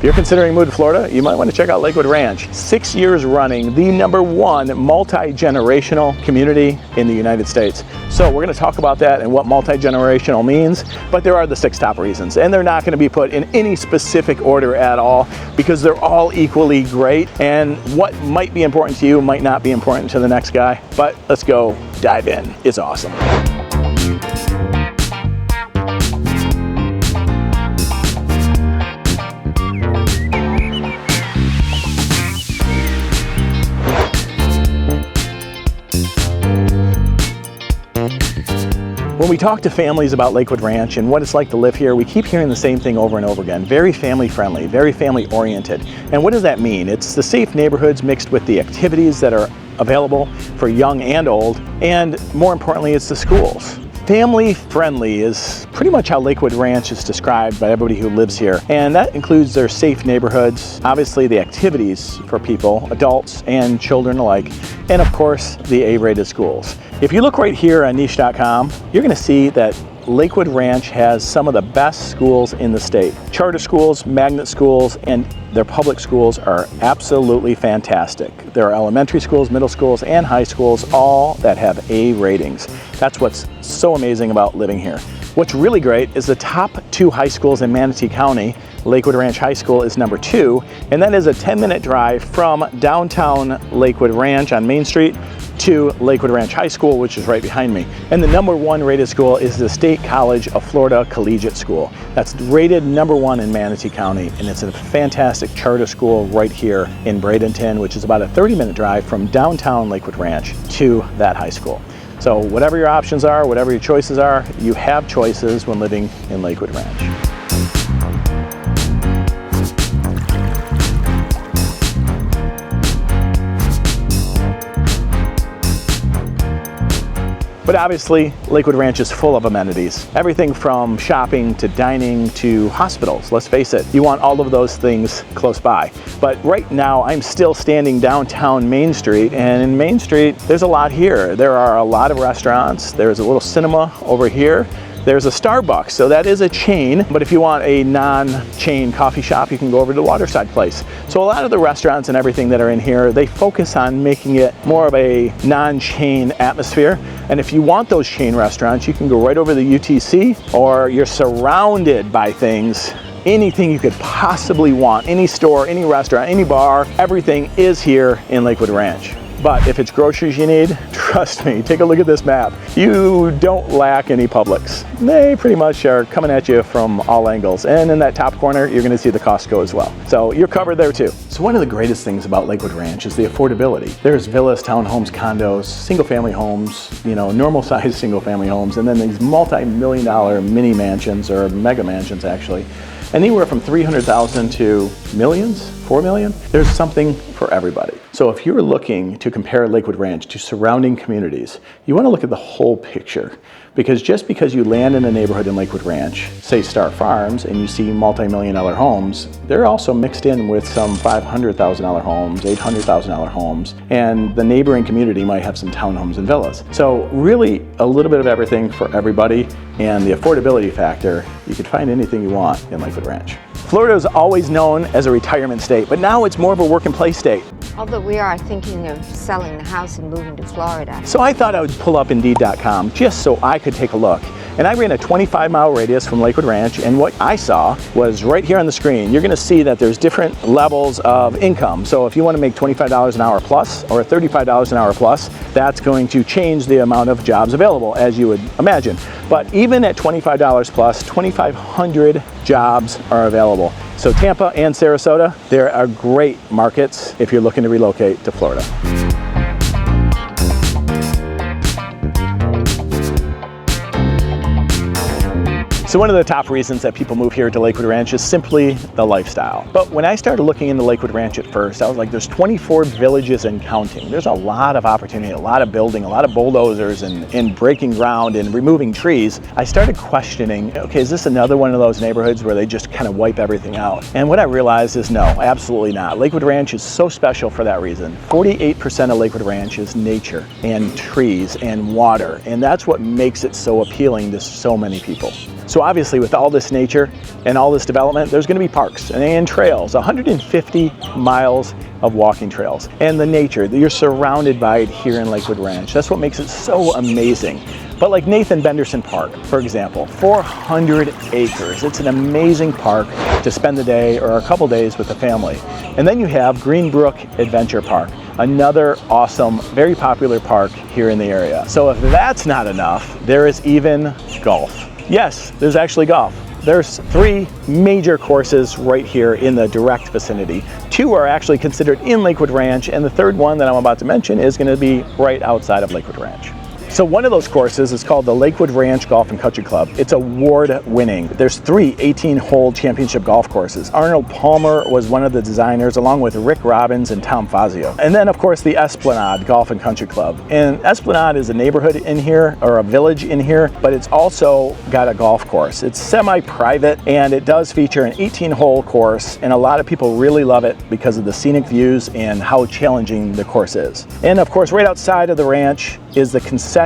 you're considering moving to Florida, you might want to check out Lakewood Ranch. 6 years running, the #1 multi-generational community in the United States. So we're going to talk about that and what multi-generational means, but there are the 6 top reasons, and they're not going to be put in any specific order at all because they're all equally great, and what might be important to you might not be important to the next guy. But let's go dive in. It's awesome. When we talk to families about Lakewood Ranch and what it's like to live here, we keep hearing the same thing over and over again. Very family friendly, very family oriented. And what does that mean? It's the safe neighborhoods mixed with the activities that are available for young and old, and more importantly, it's the schools. Family friendly is pretty much how Lakewood Ranch is described by everybody who lives here, and that includes their safe neighborhoods, obviously the activities for people, adults and children alike, and of course the A-rated schools. If you look right here on niche.com, you're going to see that Lakewood Ranch has some of the best schools in the state. Charter schools, magnet schools, and their public schools are absolutely fantastic. There are elementary schools, middle schools, and high schools, all that have A ratings. That's what's so amazing about living here. What's really great is the top 2 high schools in Manatee County. Lakewood Ranch High School is number 2, and that is a 10-minute drive from downtown Lakewood Ranch on Main Street to Lakewood Ranch High School, which is right behind me. And the #1 rated school is the State College of Florida Collegiate School. That's rated #1 in Manatee County, and it's a fantastic charter school right here in Bradenton, which is about a 30-minute drive from downtown Lakewood Ranch to that high school. So whatever your options are, whatever your choices are, you have choices when living in Lakewood Ranch. But obviously, Lakewood Ranch is full of amenities. Everything from shopping to dining to hospitals. Let's face it, you want all of those things close by. But right now, I'm still standing downtown Main Street, and in Main Street, there's a lot here. There are a lot of restaurants. There's a little cinema over here. There's a Starbucks, so that is a chain, but if you want a non-chain coffee shop, you can go over to the Waterside Place. So a lot of the restaurants and everything that are in here, they focus on making it more of a non-chain atmosphere. And if you want those chain restaurants, you can go right over to the UTC, or you're surrounded by things. Anything you could possibly want, any store, any restaurant, any bar, everything is here in Lakewood Ranch. But if it's groceries you need, trust me, take a look at this map. You don't lack any Publix. They pretty much are coming at you from all angles. And in that top corner, you're gonna see the Costco as well. So you're covered there too. So one of the greatest things about Lakewood Ranch is the affordability. There's villas, townhomes, condos, single family homes, normal sized single family homes, and then these multi-million-dollar mini mansions, or mega mansions actually. Anywhere from $300,000 to millions, 4 million, there's something for everybody. So if you're looking to compare Lakewood Ranch to surrounding communities, you want to look at the whole picture. Because just because you land in a neighborhood in Lakewood Ranch, say Star Farms, and you see multi-million-dollar homes, they're also mixed in with some $500,000 homes, $800,000 homes, and the neighboring community might have some townhomes and villas. So really a little bit of everything for everybody, and the affordability factor, you could find anything you want in Lakewood Ranch. Florida is always known as a retirement state, but now it's more of a work and play state. Although we are thinking of selling the house and moving to Florida. So I thought I would pull up Indeed.com just so I could take a look. And I ran a 25-mile radius from Lakewood Ranch, and what I saw was right here on the screen. You're gonna see that there's different levels of income. So if you wanna make $25 an hour plus or $35 an hour plus, that's going to change the amount of jobs available, as you would imagine. But even at $25 plus, 2,500 jobs are available. So Tampa and Sarasota, there are great markets if you're looking to relocate to Florida. So one of the top reasons that people move here to Lakewood Ranch is simply the lifestyle. But when I started looking into Lakewood Ranch at first, I was like, there's 24 villages and counting. There's a lot of opportunity, a lot of building, a lot of bulldozers and breaking ground and removing trees. I started questioning, okay, is this another one of those neighborhoods where they just kind of wipe everything out? And what I realized is no, absolutely not. Lakewood Ranch is so special for that reason. 48% of Lakewood Ranch is nature and trees and water, and that's what makes it so appealing to so many people. So So obviously with all this nature and all this development, there's going to be parks and trails, 150 miles of walking trails. And the nature, you're surrounded by it here in Lakewood Ranch. That's what makes it so amazing. But like Nathan Benderson Park, for example, 400 acres. It's an amazing park to spend the day or a couple days with the family. And then you have Greenbrook Adventure Park, another awesome, very popular park here in the area. So if that's not enough, there is even golf. Yes, there's actually golf. There's 3 major courses right here in the direct vicinity. 2 are actually considered in Lakewood Ranch, and the 3rd one that I'm about to mention is going to be right outside of Lakewood Ranch. So one of those courses is called the Lakewood Ranch Golf and Country Club. It's award-winning. There's 3 18-hole championship golf courses. Arnold Palmer was one of the designers, along with Rick Robbins and Tom Fazio. And then, of course, the Esplanade Golf and Country Club. And Esplanade is a neighborhood in here, or a village in here, but it's also got a golf course. It's semi-private, and it does feature an 18-hole course, and a lot of people really love it because of the scenic views and how challenging the course is. And, of course, right outside of the ranch is the Concession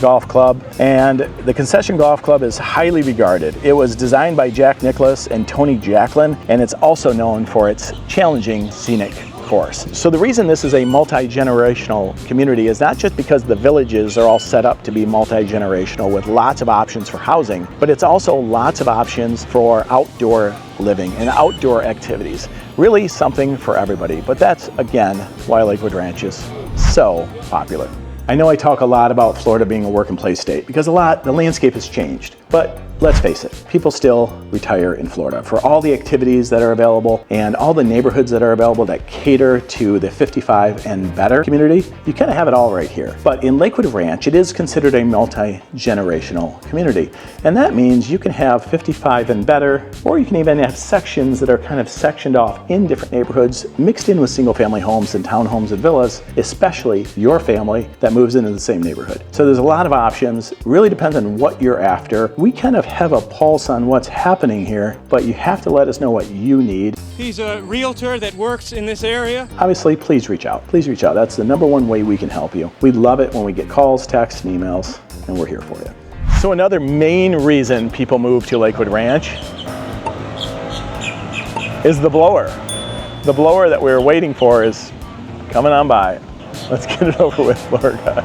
Golf Club, and the Concession Golf Club is highly regarded. It was designed by Jack Nicklaus and Tony Jacklin, and it's also known for its challenging scenic course. So the reason this is a multi-generational community is not just because the villages are all set up to be multi-generational with lots of options for housing, but it's also lots of options for outdoor living and outdoor activities. Really something for everybody. But that's, again, why Lakewood Ranch is so popular. I know I talk a lot about Florida being a work and play state because the landscape has changed, but let's face it, people still retire in Florida for all the activities that are available and all the neighborhoods that are available that cater to the 55 and better community. You kind of have it all right here. But in Lakewood Ranch, it is considered a multi-generational community. And that means you can have 55 and better, or you can even have sections that are kind of sectioned off in different neighborhoods, mixed in with single family homes and townhomes and villas, especially your family that moves into the same neighborhood. So there's a lot of options. Really depends on what you're after. We kind of have a pulse on what's happening here, but you have to let us know what you need. He's a realtor that works in this area. Obviously, please reach out. Please reach out. That's the #1 way we can help you. We love it when we get calls, texts, and emails, and we're here for you. So another main reason people move to Lakewood Ranch is the blower. The blower that we were waiting for is coming on by. Let's get it over with, Florida.